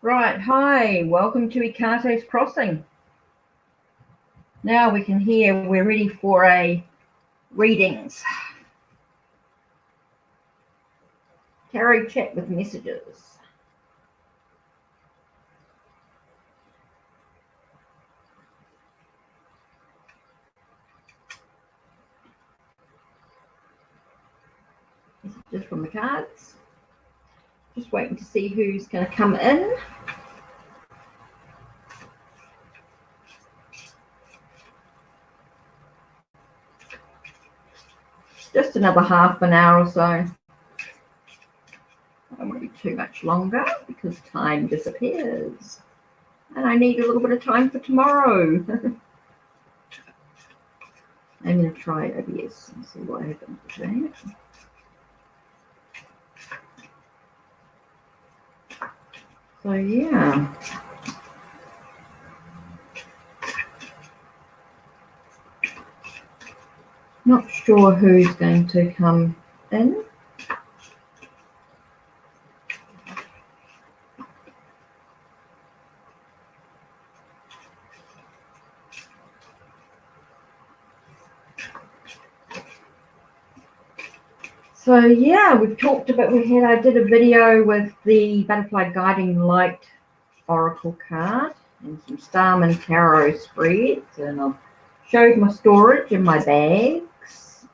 Right, hi, welcome to Ikate's Crossing. Now we can hear we're ready for a readings. Tarot check with messages. Messages from the cards. Just waiting to see who's going to come in. Just another half an hour or so. I don't want to be too much longer because time disappears. And I need a little bit of time for tomorrow. I'm going to try OBS and see what happens today. So yeah. Not sure who's going to come in. So yeah, we've talked about, I did a video with the Butterfly Guiding Light Oracle card and some Starman Tarot spreads, and I've showed my storage in my bags.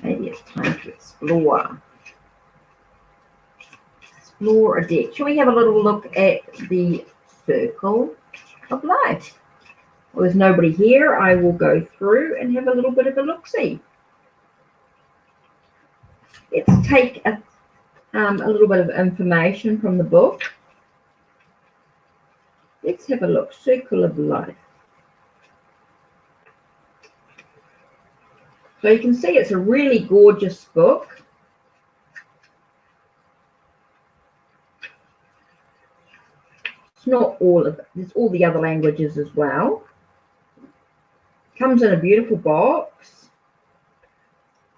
Maybe it's time to explore a deck. Shall we have a little look at the Circle of Life? Well, there's nobody here. I will go through and have a little bit of a look-see. Let's take a little bit of information from the book. Let's have a look. Circle of Life. So you can see it's a really gorgeous book. It's not all of it. There's all the other languages as well. Comes in a beautiful box.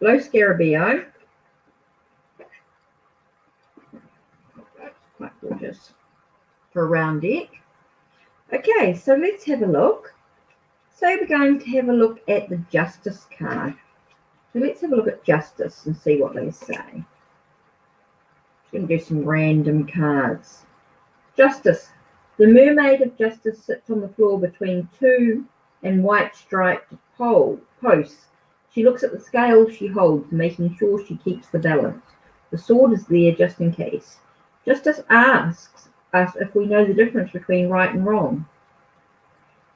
Lo Scarabeo. That's quite gorgeous for a round deck. Okay, so let's have a look. So we're going to have a look at the Justice card. So let's have a look at Justice and see what they say. I'm going to do some random cards. Justice. The Mermaid of Justice sits on the floor between two and white striped posts. She looks at the scales she holds, making sure she keeps the balance. The sword is there just in case. Justice asks us if we know the difference between right and wrong.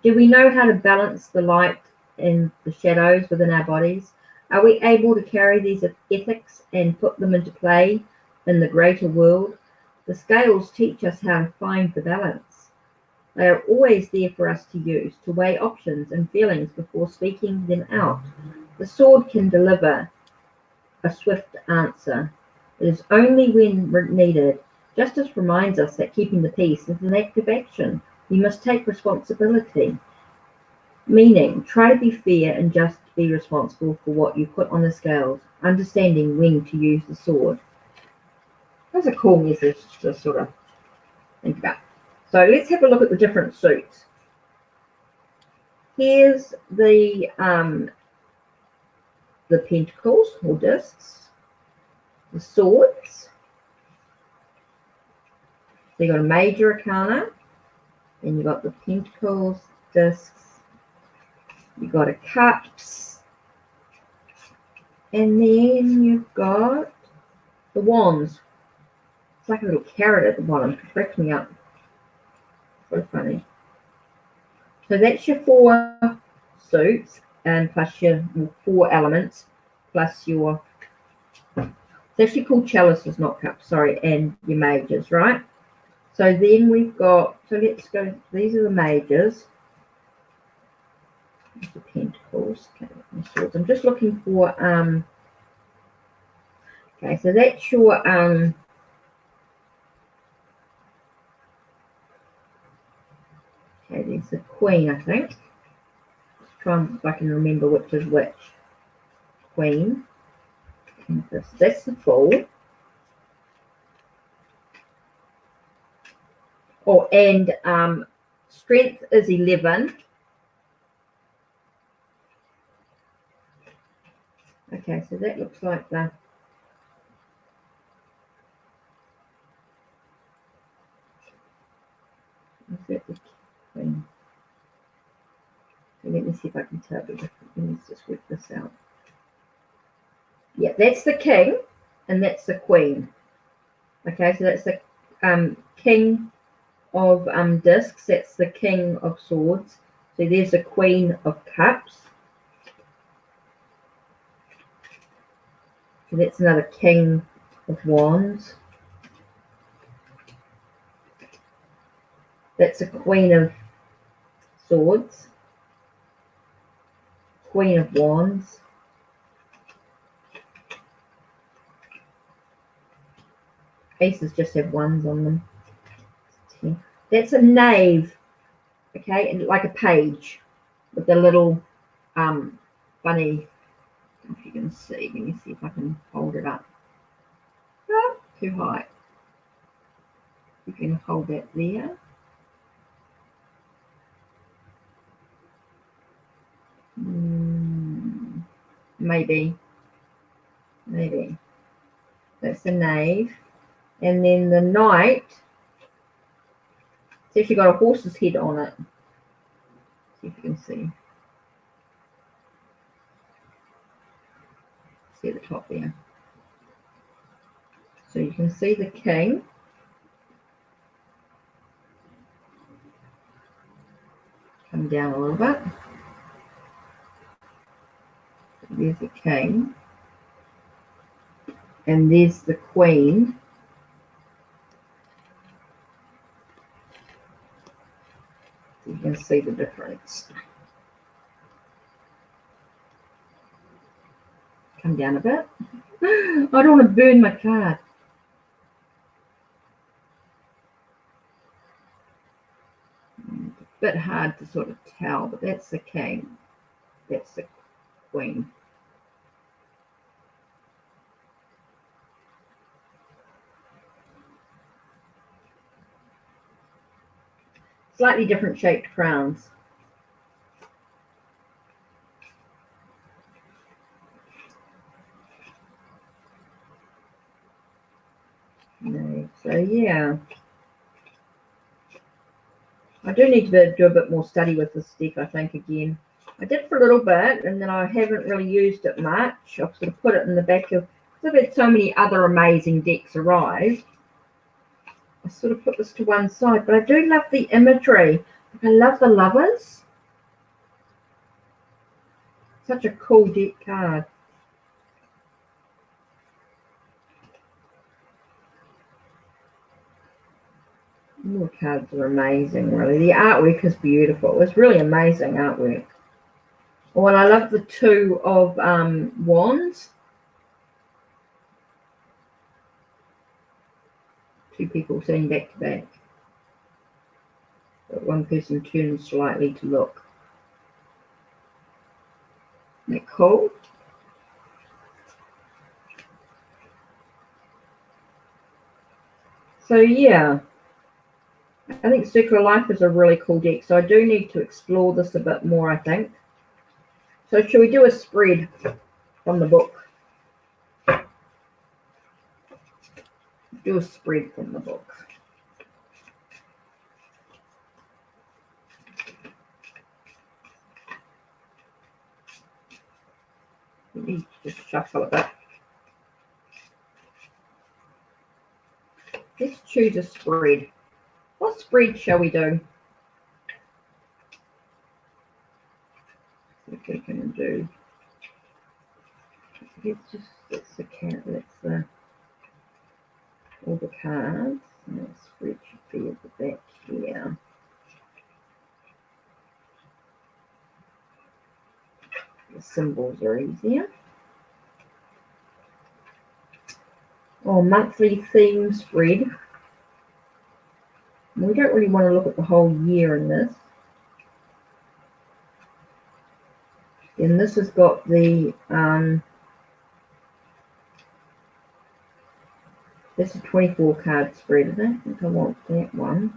Do we know how to balance the light and the shadows within our bodies? Are we able to carry these ethics and put them into play in the greater world? The scales teach us how to find the balance. They are always there for us to use, to weigh options and feelings before speaking them out. The sword can deliver a swift answer. It is only when needed. Justice reminds us that keeping the peace is an active action. We must take responsibility. Meaning, try to be fair and just be responsible for what you put on the scales, understanding when to use the sword. That's a cool message to sort of think about. So let's have a look at the different suits. Here's the pentacles or discs, the swords. So you've got a major arcana, then you've got the pentacles, discs, you've got a cups, and then you've got the wands. It's like a little carrot at the bottom. It cracks me up. So funny. So that's your 4 suits, and plus your 4 elements, plus your, it's actually called chalices, not cups, sorry, and your majors, right? So then we've got, so let's go, these are the majors. The pentacles, okay, my swords. I'm just looking for, okay, so that's your, okay, there's the queen, I think. Let's try and if I can remember which is which. Queen. And that's the fool. and strength is 11. Okay, so that looks like the queen? So let me see if I can tell the difference. Let me just work this out. Yeah, that's the king and that's the queen. Okay, so that's the king of discs, that's the king of swords. So there's the queen of cups. So that's another king of wands. That's a queen of swords, queen of wands. Aces just have ones on them. That's a knave, okay, and like a page with a little funny. If you can see, let me see if I can hold it up. Oh, too high. You can hold that there. Maybe. That's the knave. And then the knight, it's actually got a horse's head on it. See if you can see. See at the top there. So you can see the king. Come down a little bit. There's the king. And there's the queen. You can see the difference. Come down a bit. I don't want to burn my card. It's a bit hard to sort of tell, but that's the king. That's the queen. Slightly different shaped crowns. So yeah, I do need to do a bit more study with this deck, I think, again. I did for a little bit, and then I haven't really used it much. I've sort of put it in the back of, because I've had so many other amazing decks arrive. I sort of put this to one side, but I do love the imagery. I love the lovers. Such a cool deck card. All the cards are amazing, really. The artwork is beautiful. It's really amazing artwork. Oh, and I love the two of wands. Two people sitting back to back. But one person turns slightly to look. Isn't that cool? So yeah, I think Circular Life is a really cool deck. So I do need to explore this a bit more, I think. So should we do a spread from the book? Do a spread from the book. Let me just shuffle it back. Let's choose a spread. What spread shall we do? See if we can do. That's the cat. That's the all the cards. And that spread should be at the back here. The symbols are easier. Oh, monthly theme spread. We don't really want to look at the whole year in this. And this has got the that's a 24 card spread, I don't think I want that one.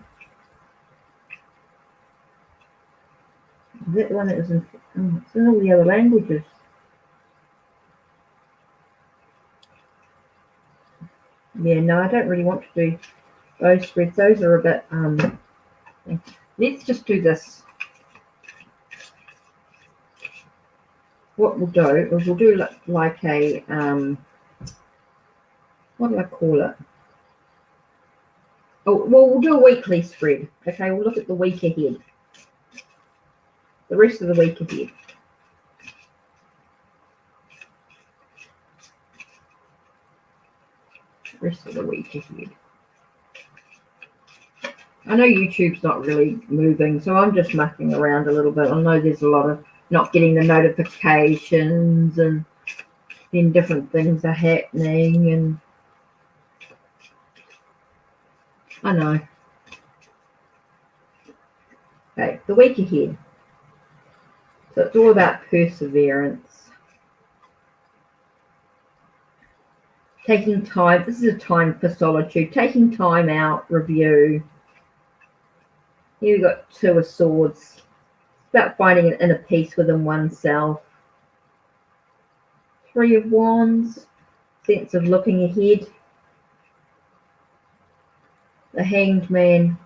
Is that the one that was in, it's in all the other languages. Yeah, no, I don't really want to do those spreads. Those are a bit, let's just do this. What we'll do is we'll do like a, what do I call it? Oh, well, we'll do a weekly spread. Okay, we'll look at the week ahead. The rest of the week ahead. Rest of the week ahead. I know YouTube's not really moving, so I'm just mucking around a little bit. I know there's a lot of not getting the notifications, and then different things are happening, and I know. Okay, the week ahead. So it's all about perseverance. Taking time. This is a time for solitude. Taking time out, review. Here we've got Two of Swords. It's about finding an inner peace within oneself. Three of Wands. Sense of looking ahead. The Hanged Man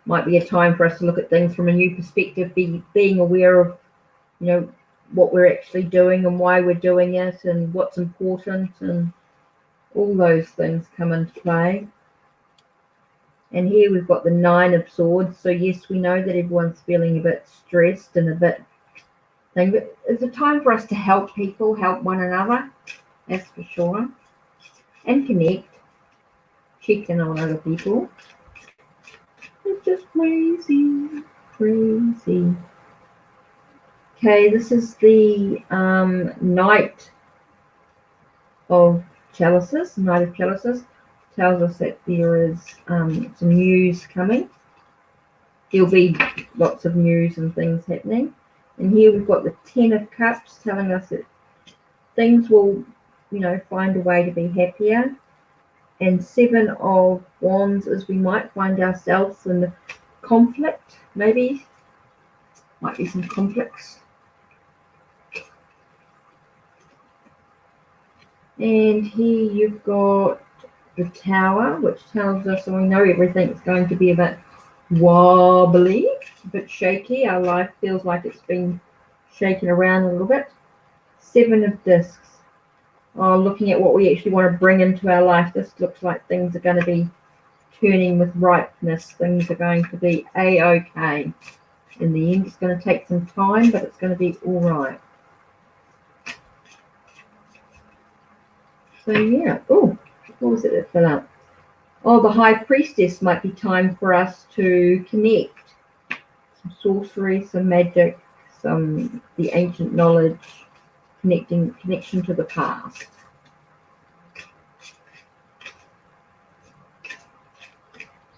might be a time for us to look at things from a new perspective, being aware of, you know, what we're actually doing and why we're doing it and what's important, and all those things come into play. And here we've got the Nine of Swords. So yes, we know that everyone's feeling a bit stressed and a bit thing, but it's a time for us to help people, help one another, that's for sure, and connect, check in on other people. It's just crazy, crazy. Okay, this is the Knight of Chalices. Knight of Chalices tells us that there is some news coming. There'll be lots of news and things happening. And here we've got the Ten of Cups telling us that things will, you know, find a way to be happier. And Seven of Wands is we might find ourselves in the conflict, maybe. Might be some conflicts. And here you've got the Tower, which tells us, and we know everything's going to be a bit wobbly, a bit shaky. Our life feels like it's been shaken around a little bit. Seven of Discs. Oh, looking at what we actually want to bring into our life, this looks like things are going to be turning with ripeness. Things are going to be a-okay. In the end, it's going to take some time, but it's going to be all right. So yeah. Oh, what was it that fell out? Oh, the High Priestess might be time for us to connect. Some sorcery, some magic, some the ancient knowledge, connection to the past.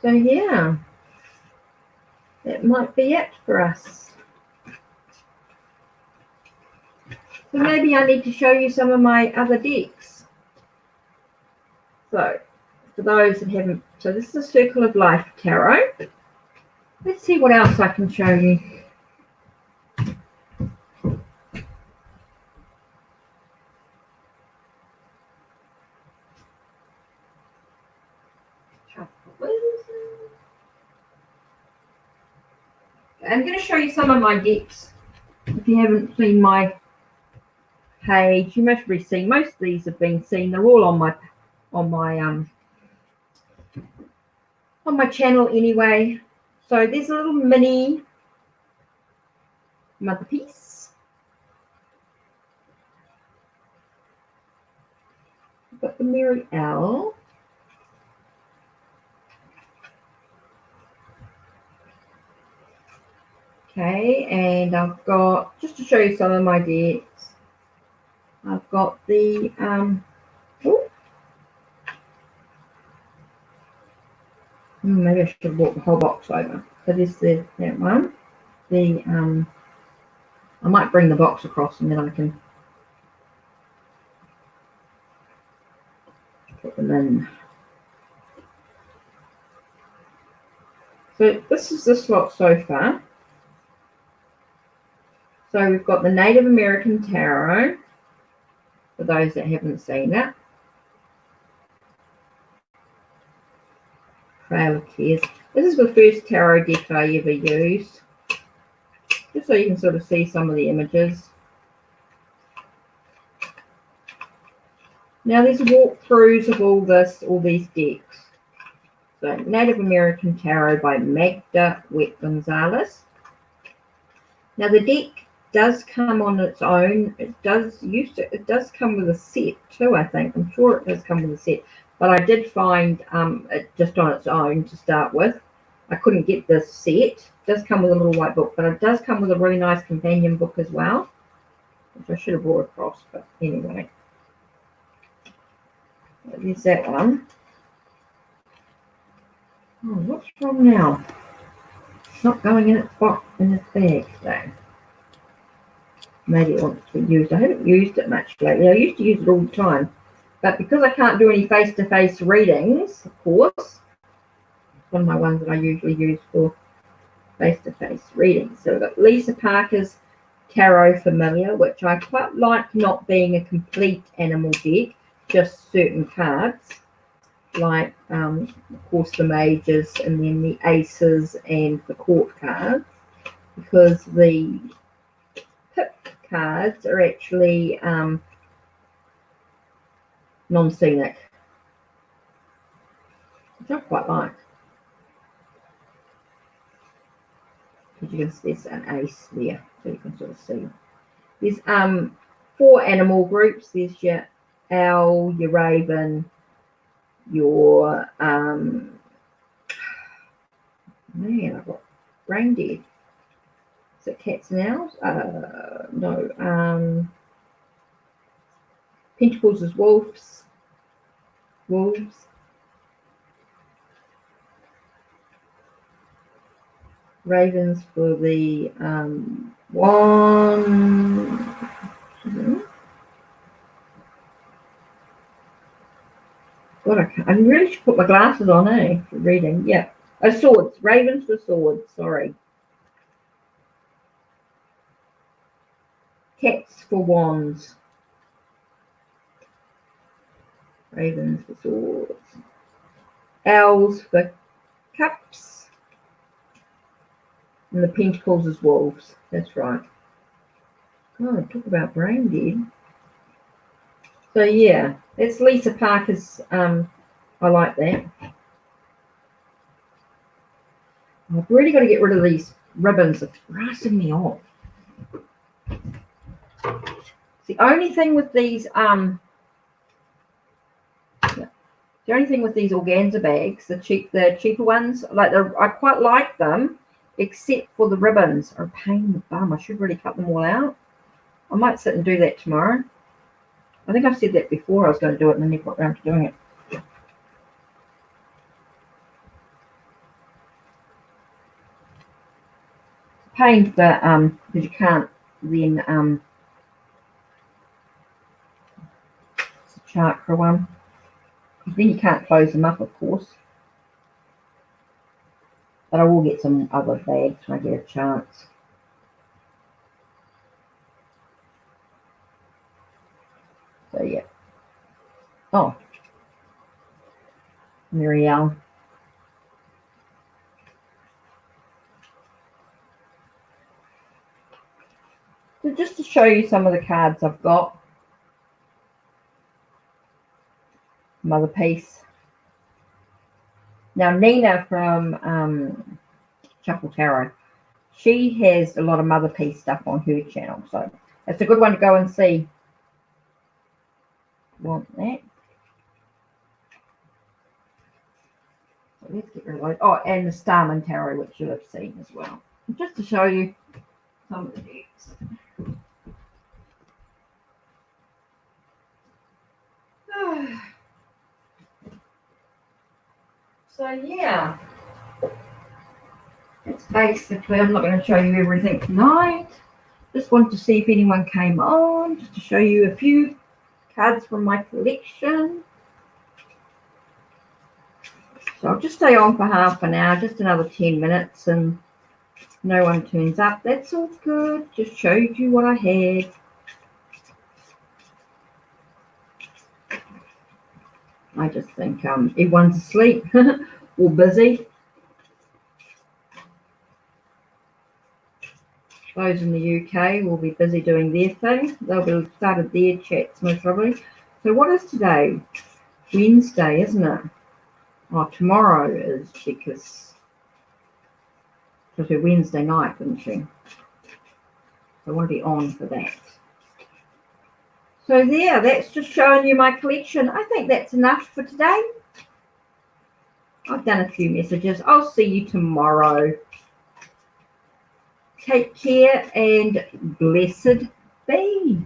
So yeah, that might be it for us. So maybe I need to show you some of my other decks. So for those that haven't, so this is a Circle of Life Tarot. Let's see what else I can show you. I'm going to show you some of my decks. If you haven't seen my page, you must have seen. Most of these have been seen. They're all on my channel anyway. So there's a little mini mother piece. I've got the Mary L. Okay, and I've got, just to show you some of my decks, I've got the maybe I should have brought the whole box over. So this is that one. The I might bring the box across and then I can put them in. So this is this lot so far. So we've got the Native American Tarot, for those that haven't seen it. Trail of Tears. This is the first tarot deck I ever used. Just so you can sort of see some of the images. Now there's walkthroughs of all these decks. So Native American Tarot by Magda Wet Gonzalez. Now the deck does come on its own. It does come with a set too, I think. I'm sure it does come with a set. But I did find it just on its own to start with. I couldn't get this set. It does come with a little white book, but it does come with a really nice companion book as well, which I should have brought across, but anyway. There's that one. Oh, what's wrong now? It's not going in its box in its bag today. Maybe it wants to be used. I haven't used it much lately. I used to use it all the time. But because I can't do any face-to-face readings, of course, it's one of my ones that I usually use for face-to-face readings. So we've got Lisa Parker's Tarot Familiar, which I quite like, not being a complete animal deck, just certain cards, like, of course, the Mages and then the Aces and the Court cards, because the Pip cards are actually non-scenic, which I quite like. Because you can see there's an ace there, so you can sort of see. There's 4 animal groups. There's your owl, your raven, your man, I've got brain dead. Is it cats and owls? No. Pentacles is wolves. Ravens for the one. God, I really should put my glasses on, for reading. Yeah. Oh, swords. Ravens for swords. Sorry. Cats for wands. Ravens for swords. Owls for cups. And the pentacles is wolves. That's right. God, talk about brain dead. So yeah, it's Lisa Parker's. I like that. I've really got to get rid of these ribbons. It's grassing me off. The only thing with these organza bags, the cheaper ones, I quite like them, except for the ribbons are a pain in the bum. I should really cut them all out. I might sit and do that tomorrow. I think I said that before I was going to do it, and then never got around to doing it. Pain for because you can't then it's a chakra one. Then you can't close them up, of course. But I will get some other bags when I get a chance. So yeah. Oh, Muriel. So just to show you some of the cards I've got. Mother Peace. Now Nina from Chuckle Tarot, she has a lot of Mother Peace stuff on her channel, so it's a good one to go and see. Want that? So let's get rid of those. Oh, and the Starman Tarot, which you'll have seen as well. Just to show you some of the decks. So yeah, it's basically, I'm not going to show you everything tonight. Just wanted to see if anyone came on, just to show you a few cards from my collection. So I'll just stay on for half an hour, just another 10 minutes, and No one turns up. That's all good. Just showed you what I had. I just think everyone's asleep or busy. Those in the UK will be busy doing their thing. They'll be started their chats most probably. So what is today? Wednesday, isn't it? Oh, tomorrow is because it was her Wednesday night, didn't she? So I want to be on for that. So there, that's just showing you my collection. I think that's enough for today. I've done a few messages. I'll see you tomorrow. Take care and blessed be.